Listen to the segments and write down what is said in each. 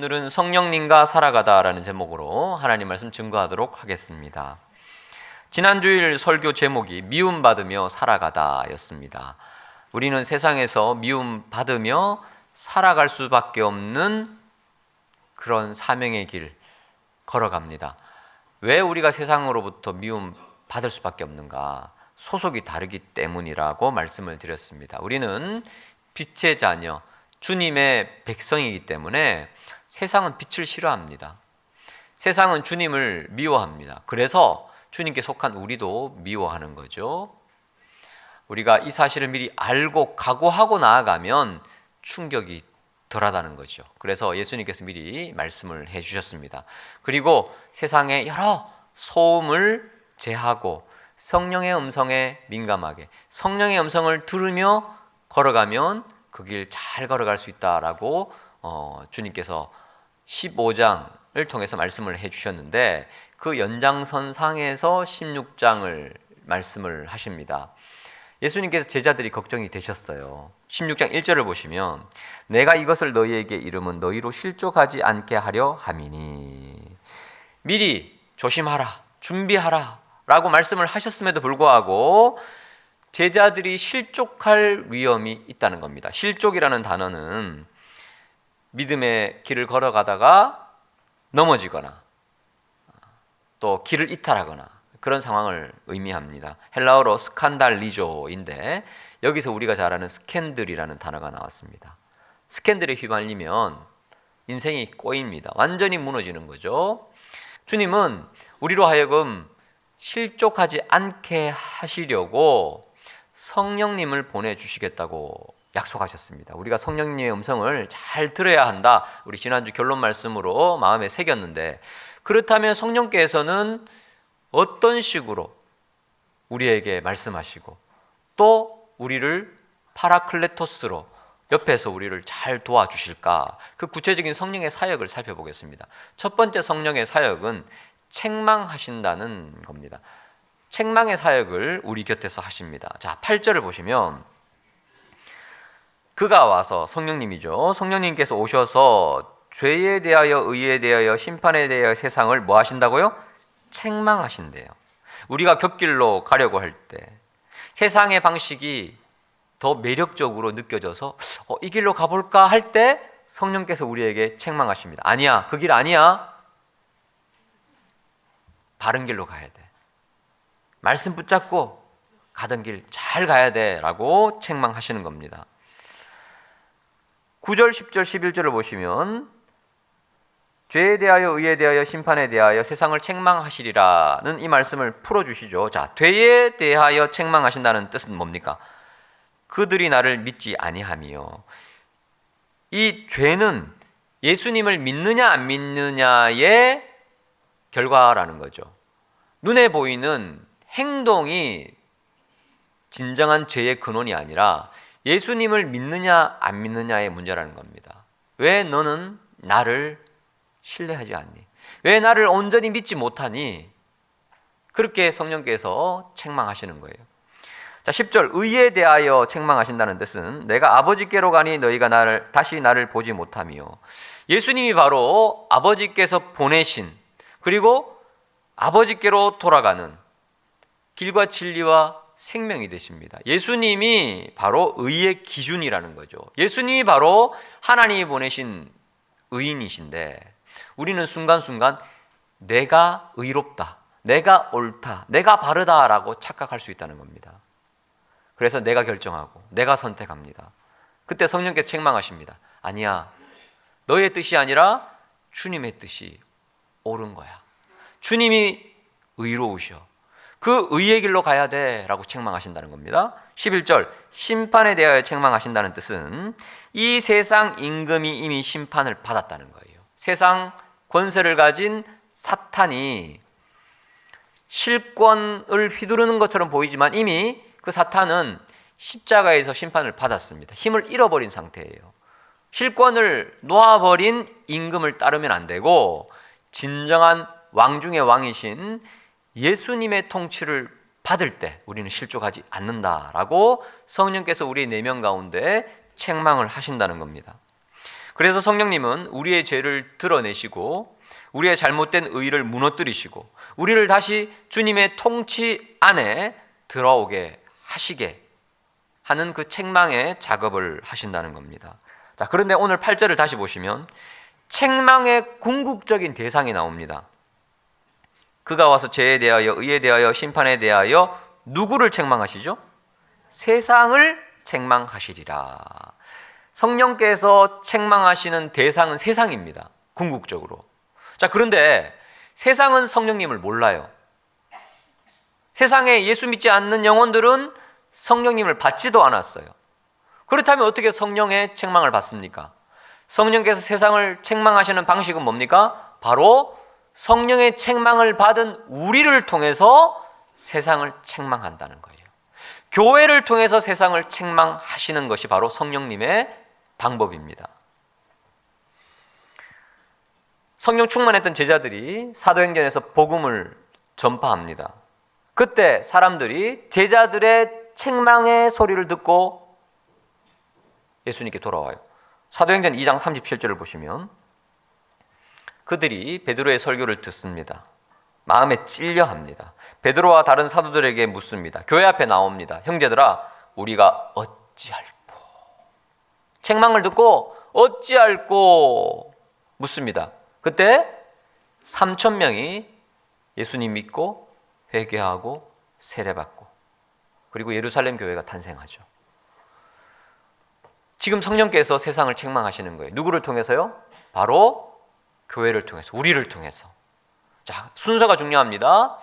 오늘은 성령님과 살아가다라는 제목으로 하나님 말씀 증거하도록 하겠습니다. 지난주일 설교 제목이 미움받으며 살아가다였습니다. 우리는 세상에서 미움받으며 살아갈 수밖에 없는 그런 사명의 길 걸어갑니다. 왜 우리가 세상으로부터 미움받을 수밖에 없는가? 소속이 다르기 때문이라고 말씀을 드렸습니다. 우리는 빛의 자녀, 주님의 백성이기 때문에 세상은 빛을 싫어합니다. 세상은 주님을 미워합니다. 그래서 주님께 속한 우리도 미워하는 거죠. 우리가 이 사실을 미리 알고 각오하고 나아가면 충격이 덜하다는 거죠. 그래서 예수님께서 미리 말씀을 해주셨습니다. 그리고 세상의 여러 소음을 제하고 성령의 음성에 민감하게 성령의 음성을 들으며 걸어가면 그 길 잘 걸어갈 수 있다라고 주님께서 15장을 통해서 말씀을 해주셨는데 그 연장선상에서 16장을 말씀을 하십니다. 예수님께서 제자들이 걱정이 되셨어요. 16장 1절을 보시면 내가 이것을 너희에게 이름은 너희로 실족하지 않게 하려 함이니 미리 조심하라 준비하라 라고 말씀을 하셨음에도 불구하고 제자들이 실족할 위험이 있다는 겁니다. 실족이라는 단어는 믿음의 길을 걸어가다가 넘어지거나 또 길을 이탈하거나 그런 상황을 의미합니다. 헬라어로 스칸달리조인데 여기서 우리가 잘 아는 스캔들이라는 단어가 나왔습니다. 스캔들에 휘말리면 인생이 꼬입니다. 완전히 무너지는 거죠. 주님은 우리로 하여금 실족하지 않게 하시려고 성령님을 보내주시겠다고 약속하셨습니다. 우리가 성령님의 음성을 잘 들어야 한다. 우리 지난주 결론 말씀으로 마음에 새겼는데 그렇다면 성령께서는 어떤 식으로 우리에게 말씀하시고 또 우리를 파라클레토스로 옆에서 우리를 잘 도와주실까? 그 구체적인 성령의 사역을 살펴보겠습니다. 첫 번째 성령의 사역은 책망하신다는 겁니다. 책망의 사역을 우리 곁에서 하십니다. 자, 8절을 보시면 그가 와서 성령님이죠. 성령님께서 오셔서 죄에 대하여 의에 대하여 심판에 대하여 세상을 뭐 하신다고요? 책망하신대요. 우리가 곁길로 가려고 할 때 세상의 방식이 더 매력적으로 느껴져서 이 길로 가볼까 할 때 성령께서 우리에게 책망하십니다. 아니야, 그 길 아니야. 바른 길로 가야 돼. 말씀 붙잡고 가던 길 잘 가야 돼 라고 책망하시는 겁니다. 9절, 10절, 11절을 보시면 죄에 대하여 의에 대하여 심판에 대하여 세상을 책망하시리라는 이 말씀을 풀어주시죠. 자, 죄에 대하여 책망하신다는 뜻은 뭡니까? 그들이 나를 믿지 아니하며 이 죄는 예수님을 믿느냐 안 믿느냐의 결과라는 거죠. 눈에 보이는 행동이 진정한 죄의 근원이 아니라 예수님을 믿느냐 안 믿느냐의 문제라는 겁니다. 왜 너는 나를 신뢰하지 않니? 왜 나를 온전히 믿지 못하니? 그렇게 성령께서 책망하시는 거예요. 자, 10절 의에 대하여 책망하신다는 뜻은 내가 아버지께로 가니 너희가 다시 나를 보지 못하며 예수님이 바로 아버지께서 보내신 그리고 아버지께로 돌아가는 길과 진리와 생명이 되십니다. 예수님이 바로 의의 기준이라는 거죠. 예수님이 바로 하나님이 보내신 의인이신데 우리는 순간순간 내가 의롭다, 내가 옳다, 내가 바르다라고 착각할 수 있다는 겁니다. 그래서 내가 결정하고 내가 선택합니다. 그때 성령께서 책망하십니다. 아니야, 너의 뜻이 아니라 주님의 뜻이 옳은 거야. 주님이 의로우셔. 그 의의 길로 가야 돼 라고 책망하신다는 겁니다. 11절 심판에 대하여 책망하신다는 뜻은 이 세상 임금이 이미 심판을 받았다는 거예요. 세상 권세를 가진 사탄이 실권을 휘두르는 것처럼 보이지만 이미 그 사탄은 십자가에서 심판을 받았습니다. 힘을 잃어버린 상태예요. 실권을 놓아버린 임금을 따르면 안 되고 진정한 왕 중의 왕이신 예수님의 통치를 받을 때 우리는 실족하지 않는다라고 성령께서 우리 내면 가운데 책망을 하신다는 겁니다. 그래서 성령님은 우리의 죄를 드러내시고 우리의 잘못된 의의를 무너뜨리시고 우리를 다시 주님의 통치 안에 들어오게 하시게 하는 그 책망의 작업을 하신다는 겁니다. 자, 그런데 오늘 8절을 다시 보시면 책망의 궁극적인 대상이 나옵니다. 그가 와서 죄에 대하여 의에 대하여 심판에 대하여 누구를 책망하시죠? 세상을 책망하시리라. 성령께서 책망하시는 대상은 세상입니다. 궁극적으로. 자, 그런데 세상은 성령님을 몰라요. 세상에 예수 믿지 않는 영혼들은 성령님을 받지도 않았어요. 그렇다면 어떻게 성령의 책망을 받습니까? 성령께서 세상을 책망하시는 방식은 뭡니까? 바로 성령의 책망을 받은 우리를 통해서 세상을 책망한다는 거예요. 교회를 통해서 세상을 책망하시는 것이 바로 성령님의 방법입니다. 성령 충만했던 제자들이 사도행전에서 복음을 전파합니다. 그때 사람들이 제자들의 책망의 소리를 듣고 예수님께 돌아와요. 사도행전 2장 37절을 보시면 그들이 베드로의 설교를 듣습니다. 마음에 찔려합니다. 베드로와 다른 사도들에게 묻습니다. 교회 앞에 나옵니다. 형제들아, 우리가 어찌할꼬? 책망을 듣고 어찌할꼬? 묻습니다. 그때 3,000명이 예수님 믿고 회개하고 세례받고 그리고 예루살렘 교회가 탄생하죠. 지금 성령께서 세상을 책망하시는 거예요. 누구를 통해서요? 바로 교회를 통해서, 우리를 통해서. 자, 순서가 중요합니다.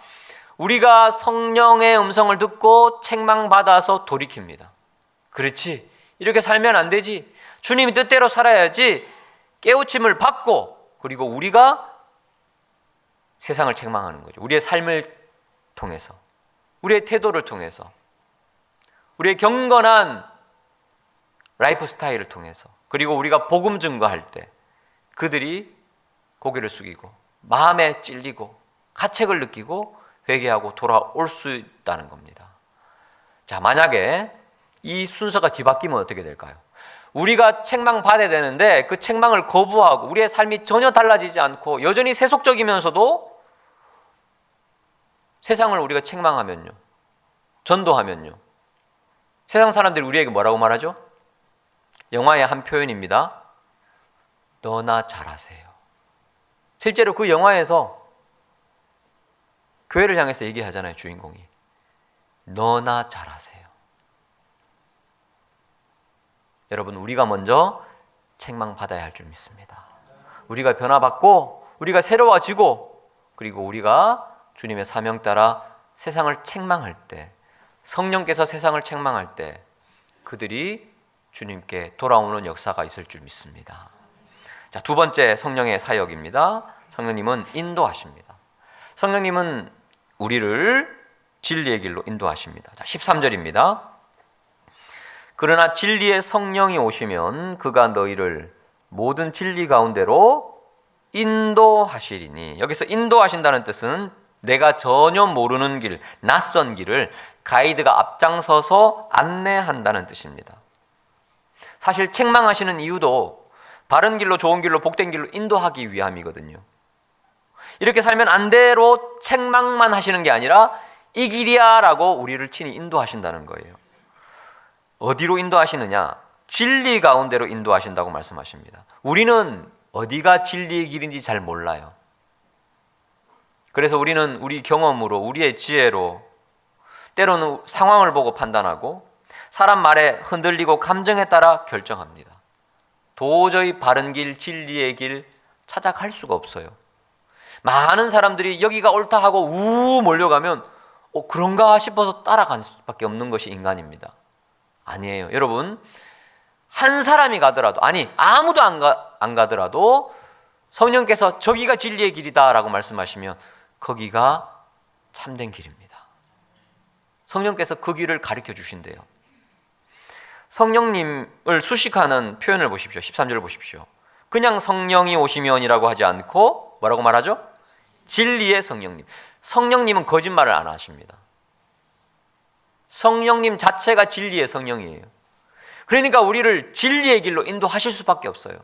우리가 성령의 음성을 듣고 책망받아서 돌이킵니다. 그렇지, 이렇게 살면 안 되지, 주님이 뜻대로 살아야지 깨우침을 받고, 그리고 우리가 세상을 책망하는 거죠. 우리의 삶을 통해서, 우리의 태도를 통해서, 우리의 경건한 라이프 스타일을 통해서, 그리고 우리가 복음 증거할 때 그들이 고개를 숙이고 마음에 찔리고 가책을 느끼고 회개하고 돌아올 수 있다는 겁니다. 자, 만약에 이 순서가 뒤바뀌면 어떻게 될까요? 우리가 책망받아야 되는데 그 책망을 거부하고 우리의 삶이 전혀 달라지지 않고 여전히 세속적이면서도 세상을 우리가 책망하면요, 전도하면요, 세상 사람들이 우리에게 뭐라고 말하죠? 영화의 한 표현입니다. 너나 잘하세요. 실제로 그 영화에서 교회를 향해서 얘기하잖아요. 주인공이 너나 잘하세요. 여러분, 우리가 먼저 책망받아야 할 줄 믿습니다. 우리가 변화받고 우리가 새로워지고 그리고 우리가 주님의 사명 따라 세상을 책망할 때, 성령께서 세상을 책망할 때 그들이 주님께 돌아오는 역사가 있을 줄 믿습니다. 자, 두 번째 성령의 사역입니다. 성령님은 인도하십니다. 성령님은 우리를 진리의 길로 인도하십니다. 자, 13절입니다. 그러나 진리의 성령이 오시면 그가 너희를 모든 진리 가운데로 인도하시리니, 여기서 인도하신다는 뜻은 내가 전혀 모르는 길, 낯선 길을 가이드가 앞장서서 안내한다는 뜻입니다. 사실 책망하시는 이유도 바른 길로, 좋은 길로, 복된 길로 인도하기 위함이거든요. 이렇게 살면 안 돼로 책망만 하시는 게 아니라 이 길이야 라고 우리를 친히 인도하신다는 거예요. 어디로 인도하시느냐? 진리 가운데로 인도하신다고 말씀하십니다. 우리는 어디가 진리의 길인지 잘 몰라요. 그래서 우리는 우리 경험으로, 우리의 지혜로, 때로는 상황을 보고 판단하고 사람 말에 흔들리고 감정에 따라 결정합니다. 도저히 바른 길, 진리의 길 찾아갈 수가 없어요. 많은 사람들이 여기가 옳다 하고 몰려가면 그런가 싶어서 따라갈 수밖에 없는 것이 인간입니다. 아니에요. 여러분, 한 사람이 가더라도, 아니 아무도 안 가더라도 성령께서 저기가 진리의 길이다 라고 말씀하시면 거기가 참된 길입니다. 성령께서 그 길을 가르쳐 주신대요. 성령님을 수식하는 표현을 보십시오. 13절을 보십시오. 그냥 성령이 오시면이라고 하지 않고 뭐라고 말하죠? 진리의 성령님. 성령님은 거짓말을 안 하십니다. 성령님 자체가 진리의 성령이에요. 그러니까 우리를 진리의 길로 인도하실 수밖에 없어요.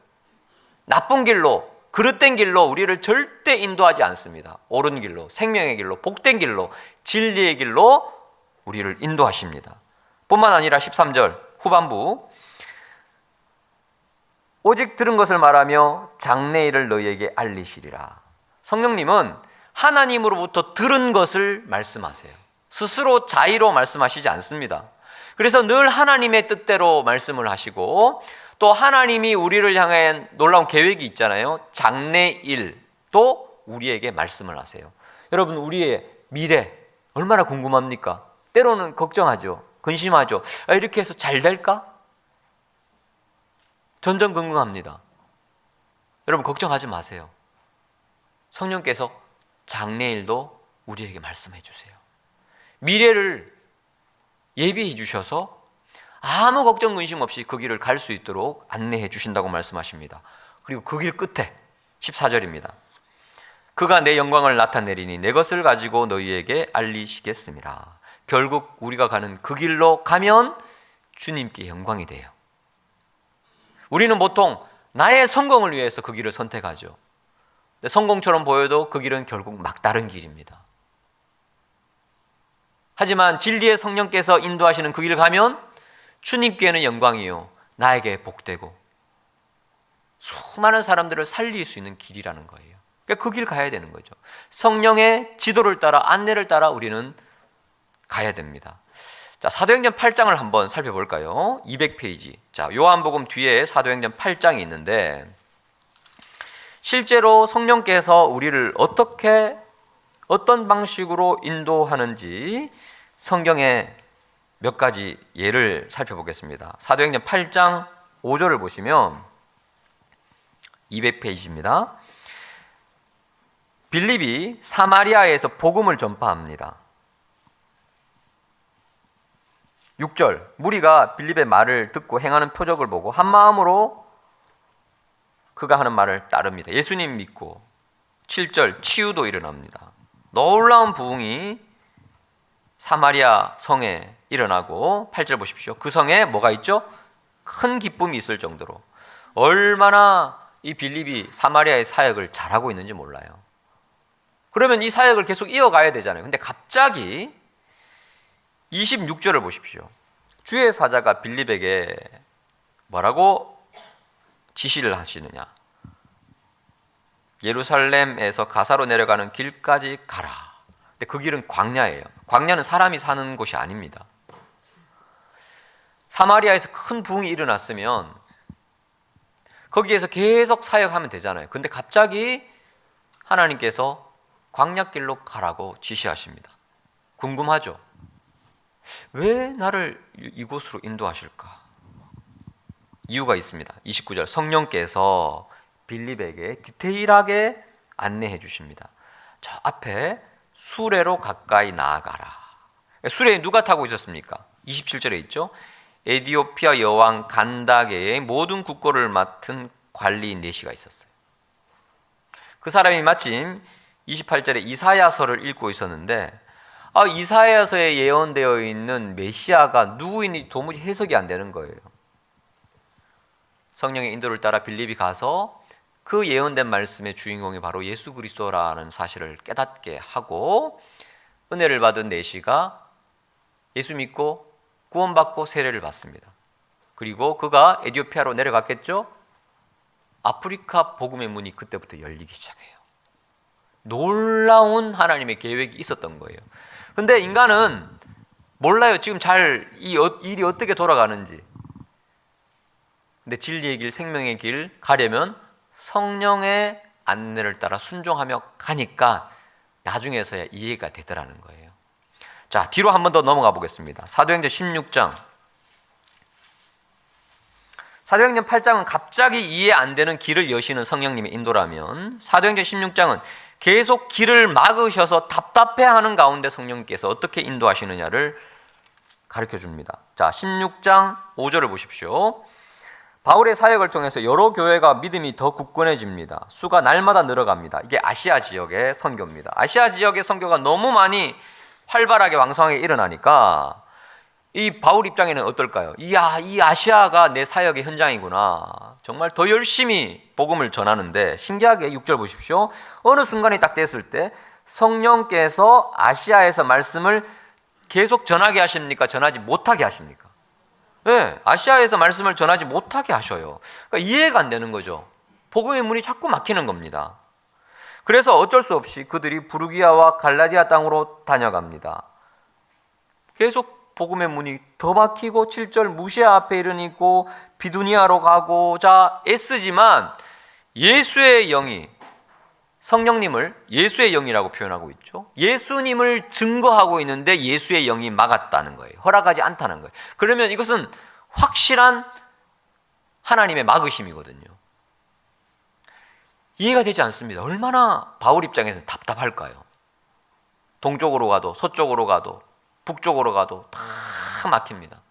나쁜 길로, 그릇된 길로 우리를 절대 인도하지 않습니다. 옳은 길로, 생명의 길로, 복된 길로, 진리의 길로 우리를 인도하십니다. 뿐만 아니라 13절 후반부, 오직 들은 것을 말하며 장래일을 너희에게 알리시리라. 성령님은 하나님으로부터 들은 것을 말씀하세요. 스스로 자의로 말씀하시지 않습니다. 그래서 늘 하나님의 뜻대로 말씀을 하시고, 또 하나님이 우리를 향한 놀라운 계획이 있잖아요. 장래일도 우리에게 말씀을 하세요. 여러분, 우리의 미래 얼마나 궁금합니까? 때로는 걱정하죠. 근심하죠. 이렇게 해서 잘 될까? 전전긍긍합니다. 여러분, 걱정하지 마세요. 성령께서 장래일도 우리에게 말씀해 주세요. 미래를 예비해 주셔서 아무 걱정 근심 없이 그 길을 갈 수 있도록 안내해 주신다고 말씀하십니다. 그리고 그 길 끝에 14절입니다. 그가 내 영광을 나타내리니 내 것을 가지고 너희에게 알리시겠습니다. 결국 우리가 가는 그 길로 가면 주님께 영광이 돼요. 우리는 보통 나의 성공을 위해서 그 길을 선택하죠. 근데 성공처럼 보여도 그 길은 결국 막다른 길입니다. 하지만 진리의 성령께서 인도하시는 그 길을 가면 주님께는 영광이요, 나에게 복되고 수많은 사람들을 살릴 수 있는 길이라는 거예요. 그러니까 그 길 가야 되는 거죠. 성령의 지도를 따라, 안내를 따라 우리는 가야 됩니다. 자, 사도행전 8장을 한번 살펴볼까요? 200페이지. 자, 요한복음 뒤에 사도행전 8장이 있는데, 실제로 성령께서 우리를 어떤 방식으로 인도하는지 성경에 몇 가지 예를 살펴보겠습니다. 사도행전 8장 5절을 보시면 200페이지입니다. 빌립이 사마리아에서 복음을 전파합니다. 6절, 무리가 빌립의 말을 듣고 행하는 표적을 보고 한 마음으로 그가 하는 말을 따릅니다. 예수님 믿고. 7절, 치유도 일어납니다. 놀라운 부흥이 사마리아 성에 일어나고, 8절 보십시오. 그 성에 뭐가 있죠? 큰 기쁨이 있을 정도로. 얼마나 이 빌립이 사마리아의 사역을 잘하고 있는지 몰라요. 그러면 이 사역을 계속 이어가야 되잖아요. 근데 갑자기 26절을 보십시오. 주의 사자가 빌립에게 뭐라고 지시를 하시느냐? 예루살렘에서 가사로 내려가는 길까지 가라. 근데 그 길은 광야예요. 광야는 사람이 사는 곳이 아닙니다. 사마리아에서 큰 부흥이 일어났으면 거기에서 계속 사역하면 되잖아요. 근데 갑자기 하나님께서 광야길로 가라고 지시하십니다. 궁금하죠? 왜 나를 이곳으로 인도하실까? 이유가 있습니다. 29절, 성령께서 빌립에게 디테일하게 안내해 주십니다. 저 앞에 수레로 가까이 나아가라. 수레에 누가 타고 있었습니까? 27절에 있죠. 에디오피아 여왕 간다게의 모든 국고를 맡은 관리인 네시가 있었어요. 그 사람이 마침 28절에 이사야서를 읽고 있었는데, 이사야서에 예언되어 있는 메시아가 누구인지 도무지 해석이 안 되는 거예요. 성령의 인도를 따라 빌립이 가서 그 예언된 말씀의 주인공이 바로 예수 그리스도라는 사실을 깨닫게 하고, 은혜를 받은 네시가 예수 믿고 구원받고 세례를 받습니다. 그리고 그가 에디오피아로 내려갔겠죠? 아프리카 복음의 문이 그때부터 열리기 시작해요. 놀라운 하나님의 계획이 있었던 거예요. 근데 인간은 몰라요. 지금 잘 이 일이 어떻게 돌아가는지. 근데 진리의 길, 생명의 길 가려면 성령의 안내를 따라 순종하며 가니까 나중에서야 이해가 되더라는 거예요. 자, 뒤로 한 번 더 넘어가 보겠습니다. 사도행전 16장. 사도행전 8장은 갑자기 이해 안 되는 길을 여시는 성령님의 인도라면, 사도행전 16장은 계속 길을 막으셔서 답답해하는 가운데 성령께서 어떻게 인도하시느냐를 가르쳐 줍니다. 자, 16장 5절을 보십시오. 바울의 사역을 통해서 여러 교회가 믿음이 더 굳건해집니다. 수가 날마다 늘어갑니다. 이게 아시아 지역의 선교입니다. 아시아 지역의 선교가 너무 많이 활발하게 왕성하게 일어나니까 이 바울 입장에는 어떨까요? 이야, 이 아시아가 내 사역의 현장이구나. 정말 더 열심히 복음을 전하는데, 신기하게 6절 보십시오. 어느 순간이 딱 됐을 때 성령께서 아시아에서 말씀을 계속 전하게 하십니까? 전하지 못하게 하십니까? 네, 아시아에서 말씀을 전하지 못하게 하셔요. 그러니까 이해가 안 되는 거죠. 복음의 문이 자꾸 막히는 겁니다. 그래서 어쩔 수 없이 그들이 부르기아와 갈라디아 땅으로 다녀갑니다. 계속 복음의 문이 더 막히고 7절 무시아 앞에 이르니고 비두니아로 가고, 자, 애쓰지만 예수의 영이, 성령님을 예수의 영이라고 표현하고 있죠. 예수님을 증거하고 있는데 예수의 영이 막았다는 거예요. 허락하지 않다는 거예요. 그러면 이것은 확실한 하나님의 막으심이거든요. 이해가 되지 않습니다. 얼마나 바울 입장에서는 답답할까요? 동쪽으로 가도 서쪽으로 가도 북쪽으로 가도 다 막힙니다.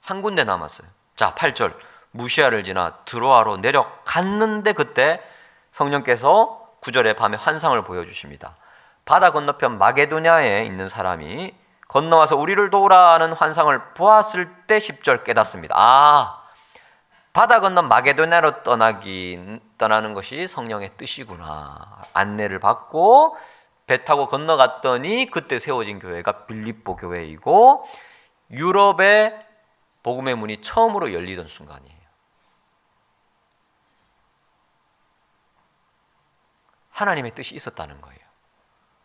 한 군데 남았어요. 자, 8절 무시아를 지나 드로아로 내려갔는데 그때 성령께서 9절에 밤에 환상을 보여주십니다. 바다 건너편 마게도냐에 있는 사람이 건너와서 우리를 도우라는 환상을 보았을 때 10절 깨닫습니다. 아, 바다 건너 마게도냐로 떠나는 것이 성령의 뜻이구나. 안내를 받고 배 타고 건너갔더니 그때 세워진 교회가 빌립보 교회이고 유럽의 복음의 문이 처음으로 열리던 순간이에요. 하나님의 뜻이 있었다는 거예요.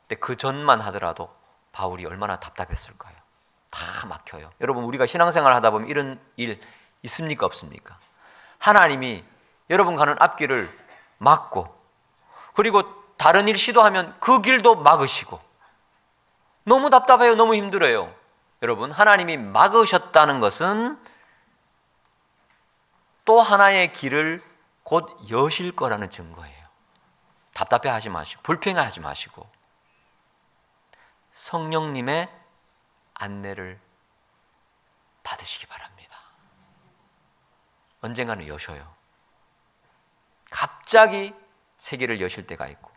근데 그 전만 하더라도 바울이 얼마나 답답했을까요? 다 막혀요. 여러분, 우리가 신앙생활 하다 보면 이런 일 있습니까? 없습니까? 하나님이 여러분 가는 앞길을 막고, 그리고 다른 일 시도하면 그 길도 막으시고, 너무 답답해요. 너무 힘들어요. 여러분, 하나님이 막으셨다는 것은 또 하나의 길을 곧 여실 거라는 증거예요. 답답해하지 마시고 불평하지 마시고 성령님의 안내를 받으시기 바랍니다. 언젠가는 여셔요. 갑자기 세계를 여실 때가 있고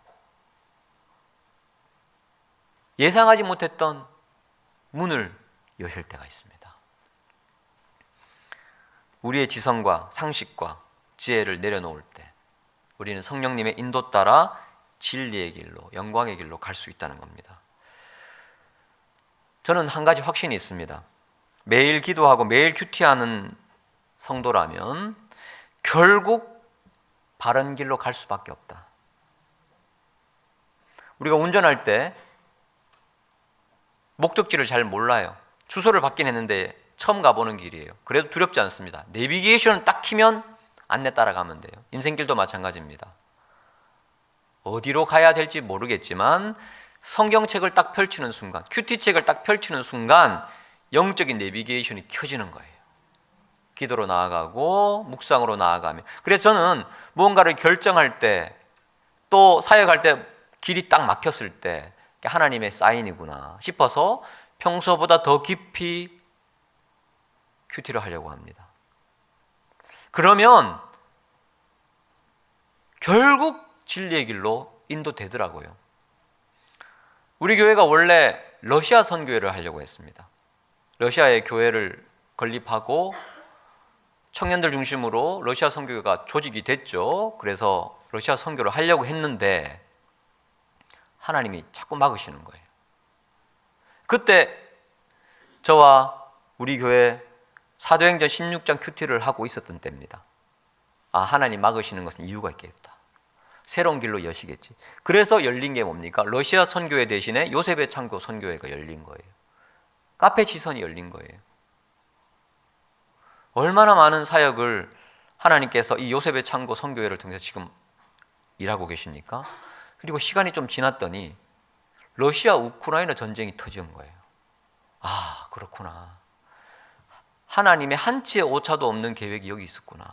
예상하지 못했던 문을 여실 때가 있습니다. 우리의 지성과 상식과 지혜를 내려놓을 때 우리는 성령님의 인도 따라 진리의 길로, 영광의 길로 갈 수 있다는 겁니다. 저는 한 가지 확신이 있습니다. 매일 기도하고 매일 큐티하는 성도라면 결국 바른 길로 갈 수밖에 없다. 우리가 운전할 때 목적지를 잘 몰라요. 주소를 받긴 했는데 처음 가보는 길이에요. 그래도 두렵지 않습니다. 내비게이션을 딱 키면 안내 따라가면 돼요. 인생길도 마찬가지입니다. 어디로 가야 될지 모르겠지만 성경책을 딱 펼치는 순간, 큐티책을 딱 펼치는 순간 영적인 내비게이션이 켜지는 거예요. 기도로 나아가고 묵상으로 나아가면. 그래서 저는 무언가를 결정할 때 또 사역할 때 길이 딱 막혔을 때 하나님의 사인이구나 싶어서 평소보다 더 깊이 큐티를 하려고 합니다. 그러면 결국 진리의 길로 인도되더라고요. 우리 교회가 원래 러시아 선교회를 하려고 했습니다. 러시아의 교회를 건립하고 청년들 중심으로 러시아 선교회가 조직이 됐죠. 그래서 러시아 선교를 하려고 했는데 하나님이 자꾸 막으시는 거예요. 그때 저와 우리 교회 사도행전 16장 큐티를 하고 있었던 때입니다. 아, 하나님 막으시는 것은 이유가 있겠다. 새로운 길로 여시겠지. 그래서 열린 게 뭡니까? 러시아 선교회 대신에 요셉의 창고 선교회가 열린 거예요. 카페 지선이 열린 거예요. 얼마나 많은 사역을 하나님께서 이 요셉의 창고 선교회를 통해서 지금 일하고 계십니까? 그리고 시간이 좀 지났더니 러시아 우크라이나 전쟁이 터진 거예요. 아, 그렇구나. 하나님의 한치의 오차도 없는 계획이 여기 있었구나.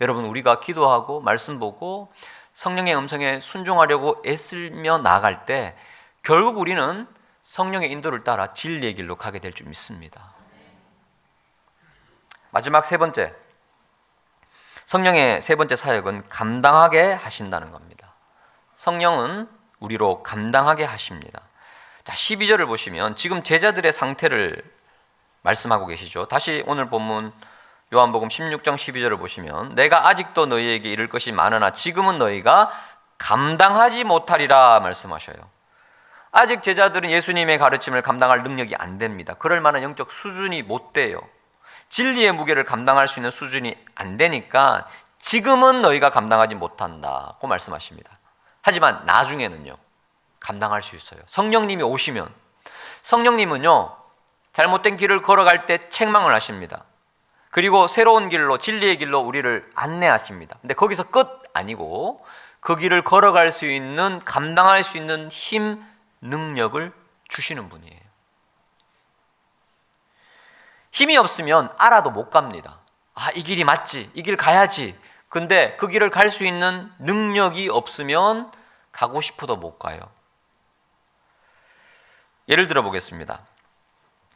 여러분, 우리가 기도하고 말씀 보고 성령의 음성에 순종하려고 애쓰며 나아갈 때 결국 우리는 성령의 인도를 따라 진리의 길로 가게 될 줄 믿습니다. 마지막 세 번째, 성령의 세 번째 사역은 감당하게 하신다는 겁니다. 성령은 우리로 감당하게 하십니다. 자, 12절을 보시면 지금 제자들의 상태를 말씀하고 계시죠. 다시 오늘 본문 요한복음 16장 12절을 보시면 내가 아직도 너희에게 이를 것이 많으나 지금은 너희가 감당하지 못하리라 말씀하셔요. 아직 제자들은 예수님의 가르침을 감당할 능력이 안 됩니다. 그럴 만한 영적 수준이 못 돼요. 진리의 무게를 감당할 수 있는 수준이 안 되니까 지금은 너희가 감당하지 못한다고 말씀하십니다. 하지만 나중에는요, 감당할 수 있어요. 성령님이 오시면, 성령님은요, 잘못된 길을 걸어갈 때 책망을 하십니다. 그리고 새로운 길로, 진리의 길로 우리를 안내하십니다. 근데 거기서 끝 아니고 그 길을 걸어갈 수 있는, 감당할 수 있는 힘, 능력을 주시는 분이에요. 힘이 없으면 알아도 못 갑니다. 아, 이 길이 맞지, 이 길 가야지. 근데 그 길을 갈 수 있는 능력이 없으면 가고 싶어도 못 가요. 예를 들어 보겠습니다.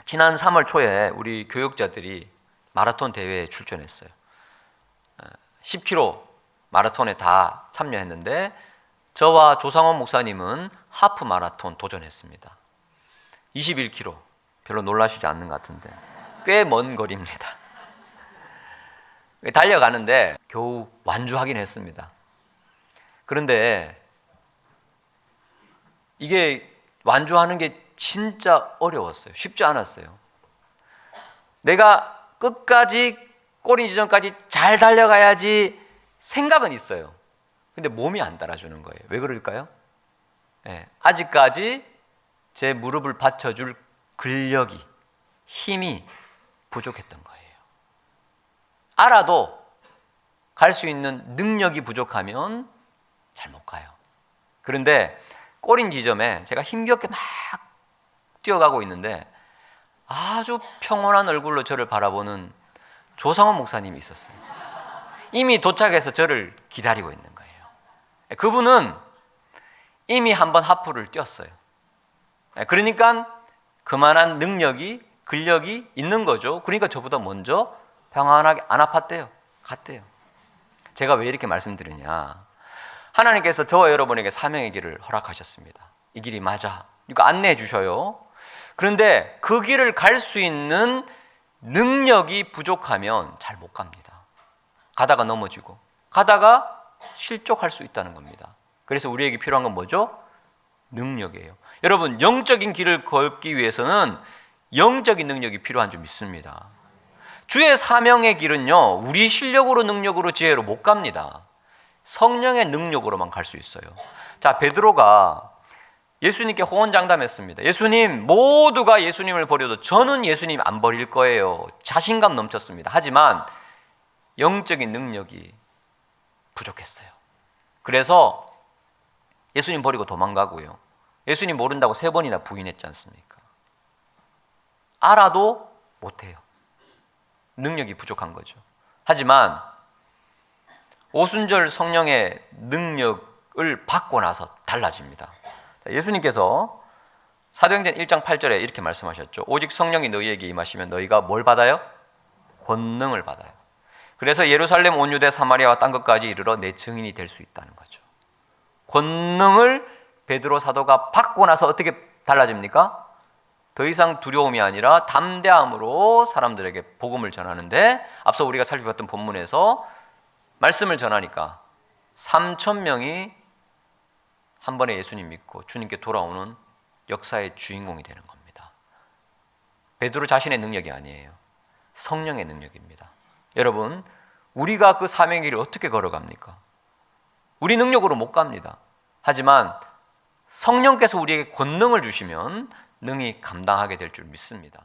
지난 3월 초에 우리 교육자들이 마라톤 대회에 출전했어요. 10km 마라톤에 다 참여했는데 저와 조상원 목사님은 하프 마라톤 도전했습니다. 21km, 별로 놀라시지 않는 것 같은데 꽤 먼 거리입니다. 달려가는데 겨우 완주하긴 했습니다. 그런데 이게 완주하는 게 진짜 어려웠어요. 쉽지 않았어요. 내가 끝까지 꼬리 지점까지 잘 달려가야지 생각은 있어요. 근데 몸이 안 따라주는 거예요. 왜 그럴까요? 네, 아직까지 제 무릎을 받쳐줄 근력이, 힘이 부족했던 거예요. 알아도 갈 수 있는 능력이 부족하면 잘 못 가요. 그런데 꼬린 지점에 제가 힘겹게 막 뛰어가고 있는데 아주 평온한 얼굴로 저를 바라보는 조상원 목사님이 있었어요. 이미 도착해서 저를 기다리고 있는 거예요. 그분은 이미 한번 하프를 뛰었어요. 그러니까 그만한 능력이, 근력이 있는 거죠. 그러니까 저보다 먼저 평안하게 안 아팠대요. 갔대요. 제가 왜 이렇게 말씀드리냐, 하나님께서 저와 여러분에게 사명의 길을 허락하셨습니다. 이 길이 맞아, 이거 안내해 주셔요. 그런데 그 길을 갈 수 있는 능력이 부족하면 잘 못 갑니다. 가다가 넘어지고 가다가 실족할 수 있다는 겁니다. 그래서 우리에게 필요한 건 뭐죠? 능력이에요. 여러분, 영적인 길을 걷기 위해서는 영적인 능력이 필요한 줄 믿습니다. 주의 사명의 길은요, 우리 실력으로, 능력으로, 지혜로 못 갑니다. 성령의 능력으로만 갈 수 있어요. 자, 베드로가 예수님께 호언장담했습니다. 예수님, 모두가 예수님을 버려도 저는 예수님 안 버릴 거예요. 자신감 넘쳤습니다. 하지만 영적인 능력이 부족했어요. 그래서 예수님 버리고 도망가고요. 예수님 모른다고 3번이나 부인했지 않습니까? 알아도 못해요. 능력이 부족한 거죠. 하지만 오순절 성령의 능력을 받고 나서 달라집니다. 예수님께서 사도행전 1장 8절에 이렇게 말씀하셨죠. 오직 성령이 너희에게 임하시면 너희가 뭘 받아요? 권능을 받아요. 그래서 예루살렘, 온 유대, 사마리아와 딴 것까지 이르러 내 증인이 될 수 있다는 거죠. 권능을 베드로 사도가 받고 나서 어떻게 달라집니까? 더 이상 두려움이 아니라 담대함으로 사람들에게 복음을 전하는데, 앞서 우리가 살펴봤던 본문에서 말씀을 전하니까 3,000명이 한 번에 예수님 믿고 주님께 돌아오는 역사의 주인공이 되는 겁니다. 베드로 자신의 능력이 아니에요. 성령의 능력입니다. 여러분, 우리가 그 사명의 길을 어떻게 걸어갑니까? 우리 능력으로 못 갑니다. 하지만 성령께서 우리에게 권능을 주시면 능히 감당하게 될 줄 믿습니다.